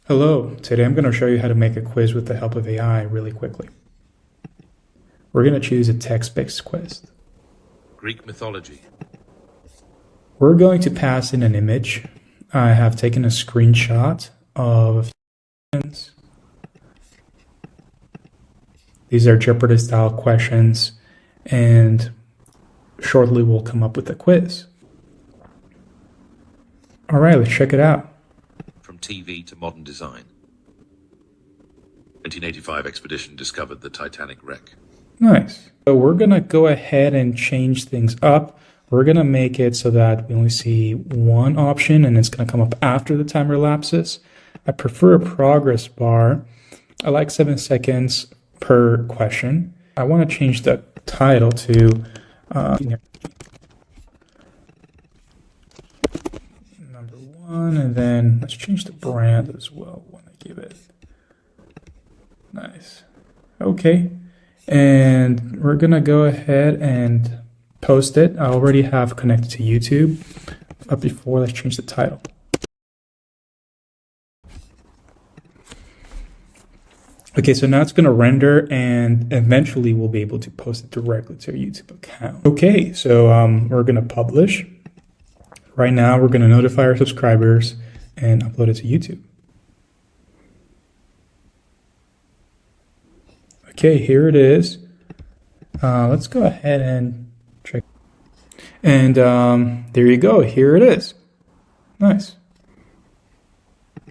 Hello, today I'm going to show you how to make a quiz with the help of AI really quickly. We're going to choose a text-based quiz. Greek mythology. We're going to pass in an image. I have taken a screenshot of a few questions. These are Jeopardy style questions, and shortly we'll come up with a quiz. All right, let's check it out. From TV to modern design. 1985 expedition discovered the Titanic wreck. Nice. So we're going to go ahead and change things up. We're going to make it so that we only see one option and it's going to come up after the timer elapses. I prefer a progress bar. I like 7 seconds per question. I want to change the title to number 1, and then let's change the brand as well. I want to give it nice. Okay. And we're going to go ahead and post it. I already have connected to YouTube. But before, let's change the title. Okay, so now it's going to render, and eventually we'll be able to post it directly to our YouTube account. Okay, so we're going to publish. Right now, we're going to notify our subscribers and upload it to YouTube. Okay, here it is. Let's go ahead and check. And there you go. Here it is. Nice.